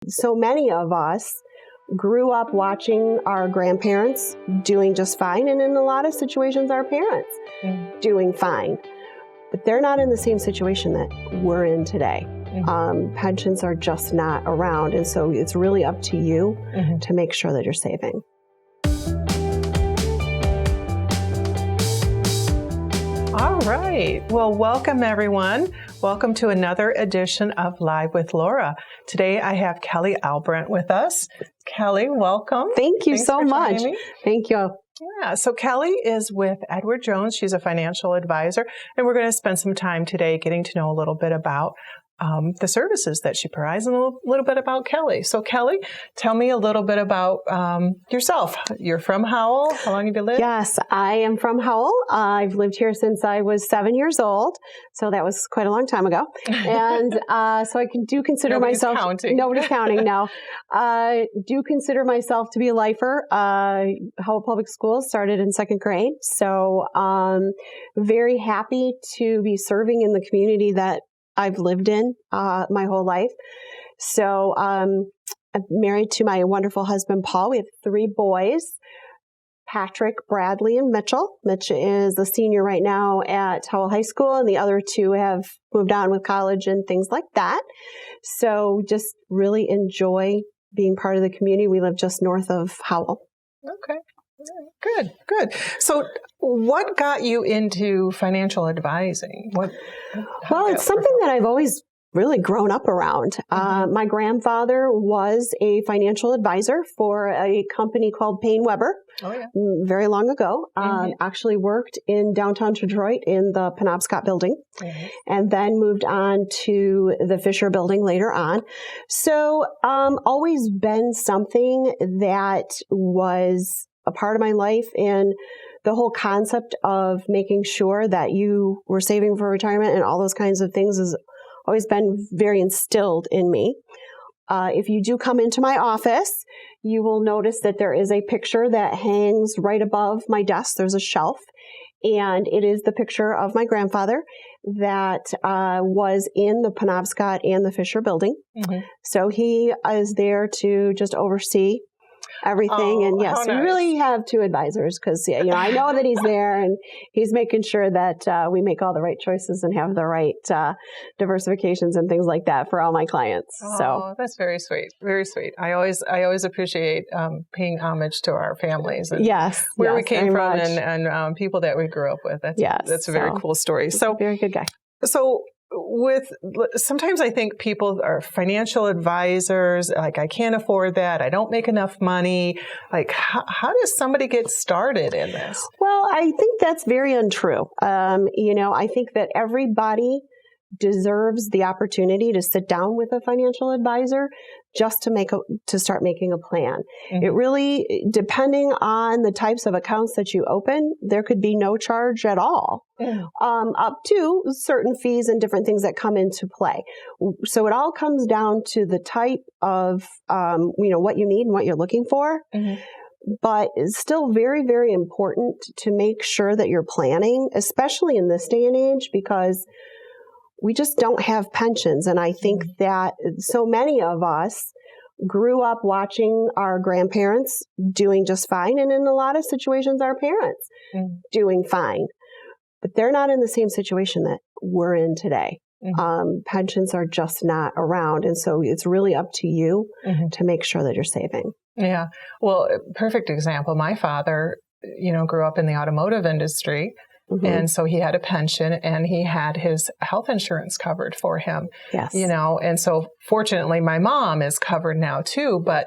So many of us grew up watching our grandparents doing just fine, and in a lot of situations, our parents doing fine. But they're not in the same situation that we're in today. Pensions are just not around, and so it's really up to you to make sure that you're saving. All right. Well, welcome everyone. Welcome to another edition of Live with Laura. Today I have Kelley Albrant with us. Kelley, welcome. Thank you so much. Thank you. Yeah, so Kelley is with Edward Jones. She's a financial advisor, and we're going to spend some time today getting to know a little bit about the services that she provides and a little bit about Kelley. So Kelley, tell me a little bit about yourself. You're from Howell. How long have you lived? Yes, I am from Howell. I've lived here since I was 7 years old. So that was quite a long time ago. And so I do consider myself... Nobody's counting, no. Do consider myself to be a lifer. Howell Public Schools started in second grade. So very happy to be serving in the community that I've lived in my whole life. So I'm married to my wonderful husband, Paul. We have 3 boys, Patrick, Bradley, and Mitchell. Mitch is a senior right now at Howell High School, and the other 2 have moved on with college and things like that. So just really enjoy being part of the community. We live just north of Howell. Okay. Good. So what got you into financial advising? Well, it's something that I've always really grown up around. My grandfather was a financial advisor for a company called Weber. Oh, yeah. Very long ago. Actually worked in downtown Detroit in the Penobscot building, and then moved on to the Fisher building later on. So always been something that was a part of my life, and the whole concept of making sure that you were saving for retirement and all those kinds of things has always been very instilled in me. If you do come into my office, you will notice that there is a picture that hangs right above my desk. There's a shelf, and it is the picture of my grandfather that was in the Penobscot and the Fisher building. So he is there to just oversee everything. And yes, we really have 2 advisors because, I know that he's there and he's making sure that we make all the right choices and have the right diversifications and things like that for all my clients. So that's very sweet. Very sweet. I always appreciate paying homage to our families and where we came from and people that we grew up with. That's a very cool story. So very good guy. So sometimes I think people are financial advisors, like, I can't afford that. I don't make enough money. Like, how does somebody get started in this? Well, I think that's very untrue. I think that everybody deserves the opportunity to sit down with a financial advisor just to start making a plan. It really, depending on the types of accounts that you open, there could be no charge at all, up to certain fees and different things that come into play. So it all comes down to the type of, what you need and what you're looking for. But it's still very, very important to make sure that you're planning, especially in this day and age, because we just don't have pensions. And I think that so many of us grew up watching our grandparents doing just fine. And in a lot of situations, our parents doing fine. But they're not in the same situation that we're in today. Pensions are just not around. And so it's really up to you to make sure that you're saving. Yeah. Well, perfect example. My father, grew up in the automotive industry. And so he had a pension and he had his health insurance covered for him. Yes. And so fortunately my mom is covered now too. But,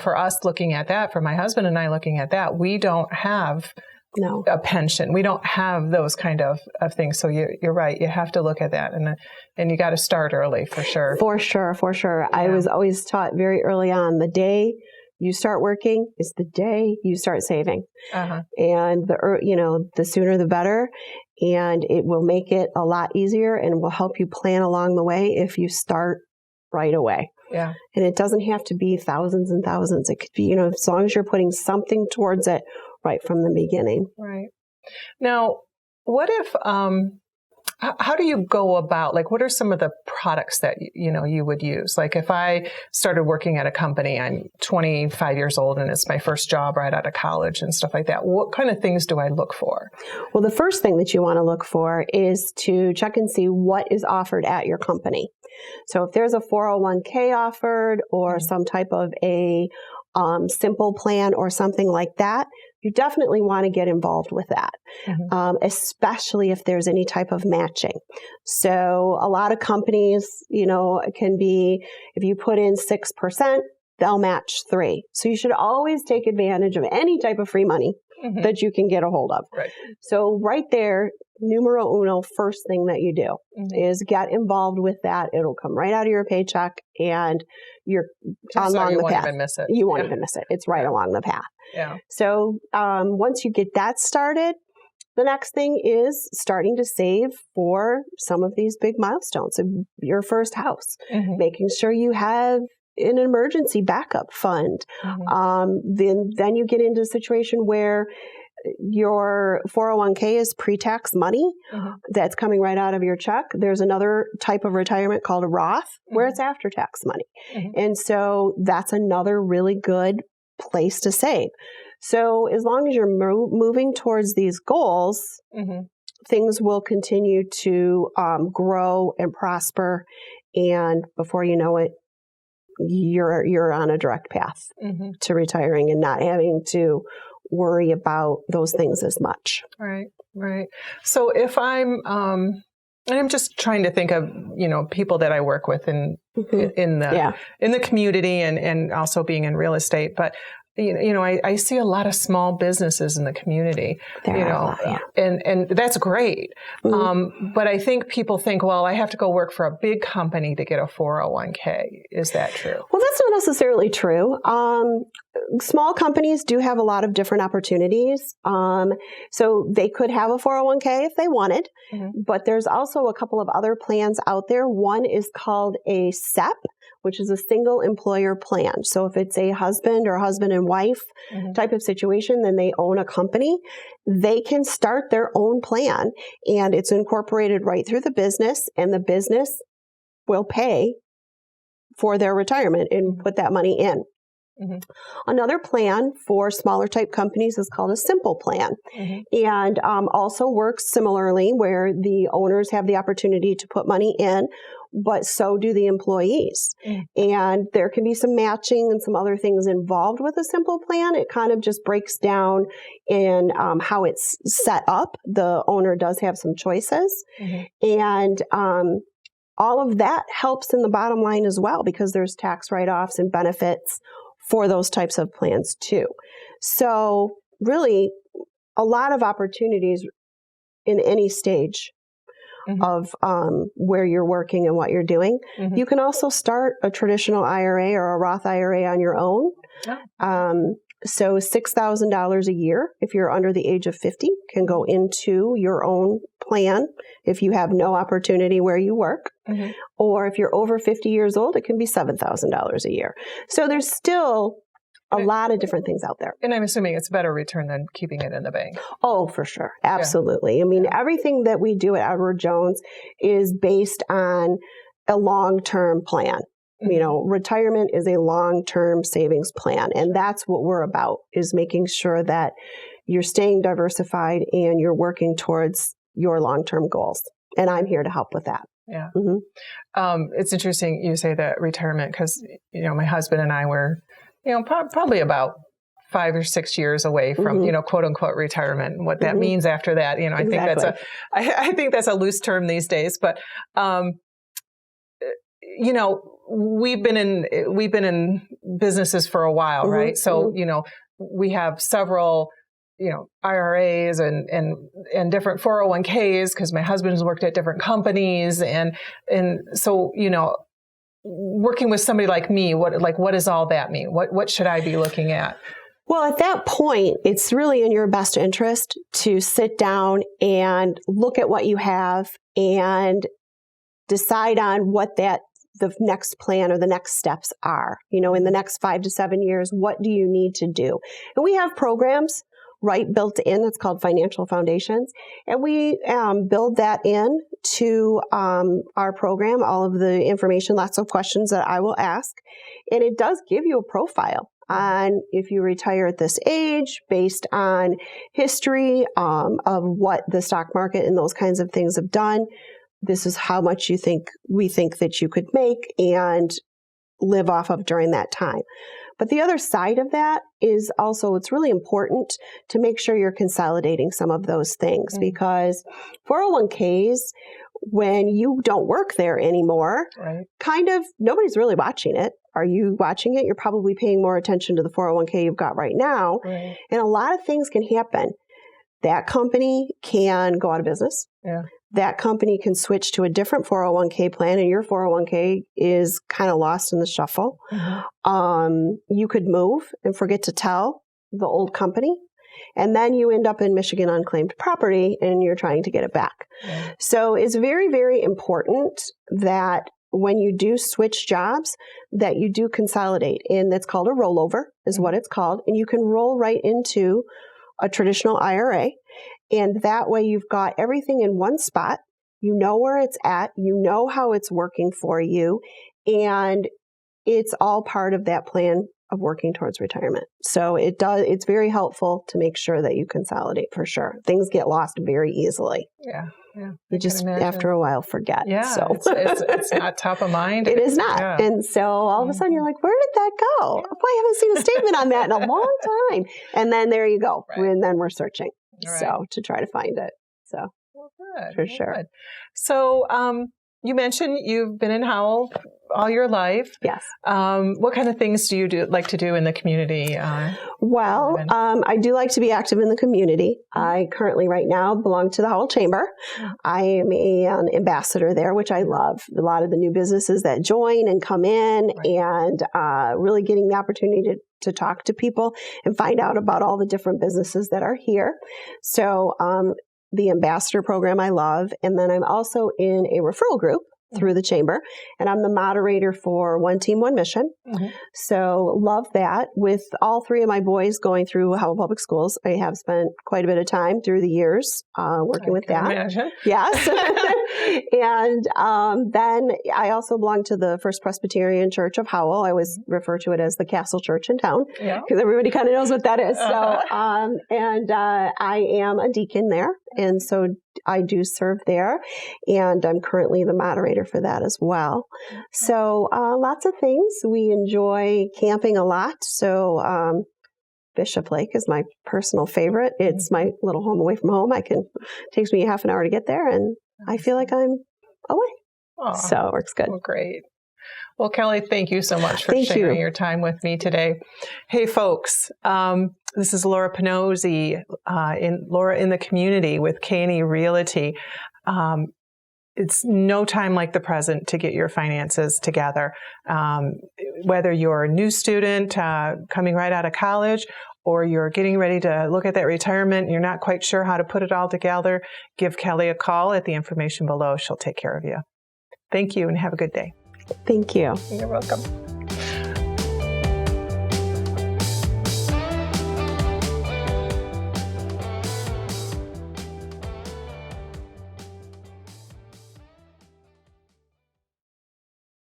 for us looking at that, for my husband and I looking at that, we don't have a pension. We don't have those kind of things. So you're right. You have to look at that and you got to start early for sure. For sure. Yeah. I was always taught very early on, the day you start working is the day you start saving. And the sooner the better. And it will make it a lot easier and will help you plan along the way if you start right away. Yeah. And it doesn't have to be thousands and thousands. It could be, as long as you're putting something towards it right from the beginning. Right. Now, what if how do you go about, like, what are some of the products that, you would use? Like if I started working at a company, I'm 25 years old and it's my first job right out of college and stuff like that. What kind of things do I look for? Well, the first thing that you want to look for is to check and see what is offered at your company. So if there's a 401k offered or some type of a simple plan or something like that, you definitely want to get involved with that, especially if there's any type of matching. So a lot of companies, it can be, if you put in 6%, they'll match 3%. So you should always take advantage of any type of free money that you can get a hold of. Right. So right there, numero uno, first thing that you do is get involved with that. It'll come right out of your paycheck and you're along the path. You won't even miss it. You won't even miss it. It's right along the path. Yeah. So once you get that started, the next thing is starting to save for some of these big milestones of your first house, making sure you have an emergency backup fund. Then you get into a situation where your 401k is pre-tax money that's coming right out of your check. There's another type of retirement called a Roth where it's after-tax money. And so that's another really good place to save. So as long as you're moving towards these goals, things will continue to grow and prosper. And before you know it, you're on a direct path to retiring and not having to worry about those things as much. Right. So if I'm just trying to think of, people that I work with in the community and also being in real estate, but I see a lot of small businesses in the community, and that's great. But I think people think, well, I have to go work for a big company to get a 401k. Is that true? Well, that's not necessarily true. Small companies do have a lot of different opportunities. So they could have a 401k if they wanted, but there's also a couple of other plans out there. One is called a SEP, which is a single employer plan. So if it's a husband or husband and wife type of situation, then they own a company. They can start their own plan and it's incorporated right through the business, and the business will pay for their retirement and put that money in. Another plan for smaller type companies is called a simple plan, and also works similarly where the owners have the opportunity to put money in, but so do the employees. And there can be some matching and some other things involved with a simple plan. It kind of just breaks down in how it's set up. The owner does have some choices, and all of that helps in the bottom line as well, because there's tax write-offs and benefits for those types of plans too. So really a lot of opportunities in any stage of where you're working and what you're doing. You can also start a traditional IRA or a Roth IRA on your own. So $6,000 a year, if you're under the age of 50, can go into your own plan if you have no opportunity where you work. Or if you're over 50 years old, it can be $7,000 a year. So there's still a lot of different things out there. And I'm assuming it's a better return than keeping it in the bank. Oh, for sure. Absolutely. I mean, everything that we do at Edward Jones is based on a long-term plan. Retirement is a long-term savings plan. And that's what we're about, is making sure that you're staying diversified and you're working towards your long-term goals. And I'm here to help with that. Yeah. It's interesting you say that retirement, because, my husband and I were, probably about 5 or 6 years away from, quote unquote retirement. And what that means after that, I think that's a loose term these days, but, we've been in businesses for a while, right? So, we have several, IRAs and different 401ks, because my husband's worked at different companies. And so, working with somebody like me, what does all that mean? What should I be looking at? Well, at that point, it's really in your best interest to sit down and look at what you have and decide on what the next plan or the next steps are. In the next 5 to 7 years, what do you need to do? And we have programs built in. That's called Financial Foundations. And we build that in to our program, all of the information, lots of questions that I will ask. And it does give you a profile on if you retire at this age based on history of what the stock market and those kinds of things have done. This is how much we think that you could make and live off of during that time. But the other side of that is also, it's really important to make sure you're consolidating some of those things, because 401ks, when you don't work there anymore, kind of nobody's really watching it. Are you watching it? You're probably paying more attention to the 401k you've got right now. And a lot of things can happen. That company can go out of business. That company can switch to a different 401k plan, and your 401k is kind of lost in the shuffle. You could move and forget to tell the old company, and then you end up in Michigan unclaimed property and you're trying to get it back. So it's very, very important that when you do switch jobs, that you do consolidate. And that's called a rollover, is what it's called. And you can roll right into a traditional IRA. And that way you've got everything in one spot. You know where it's at. You know how it's working for you. And it's all part of that plan of working towards retirement. So it's very helpful to make sure that you consolidate, for sure. Things get lost very easily. You just, after a while, forget. So it's not top of mind. It is not. And so all of a sudden you're like, where did that go? Boy, I haven't seen a statement on that in a long time. And then there you go. And then we're searching. So to try to find it. So for sure. Good. So you mentioned you've been in Howell all your life. Yes. What kind of things do you like to do in the community? Well, I do like to be active in the community. I currently right now belong to the Howell Chamber. I am an ambassador there, which I love. A lot of the new businesses that join and come in and really getting the opportunity to talk to people and find out about all the different businesses that are here. So the ambassador program I love. And then I'm also in a referral group through the chamber, and I'm the moderator for One Team, One Mission. So love that. With all three of my boys going through Howell Public Schools, I have spent quite a bit of time through the years working with that. Imagine. Yes. And then I also belong to the First Presbyterian Church of Howell. I always refer to it as the Castle Church in town, because everybody kind of knows what that is. So, and I am a deacon there. And so I do serve there, and I'm currently the moderator for that as well. So lots of things. We enjoy camping a lot. So Bishop Lake is my personal favorite. It's my little home away from home. It takes me half an hour to get there, and I feel like I'm away. So it works good. Well, great. Well, Kelley, thank you so much for sharing your time with me today. Hey, folks, this is Laura Pinozzi, Laura in the Community with K&E Realty. It's no time like the present to get your finances together. Whether you're a new student coming right out of college, or you're getting ready to look at that retirement and you're not quite sure how to put it all together, give Kelley a call at the information below. She'll take care of you. Thank you and have a good day. Thank you. You're welcome.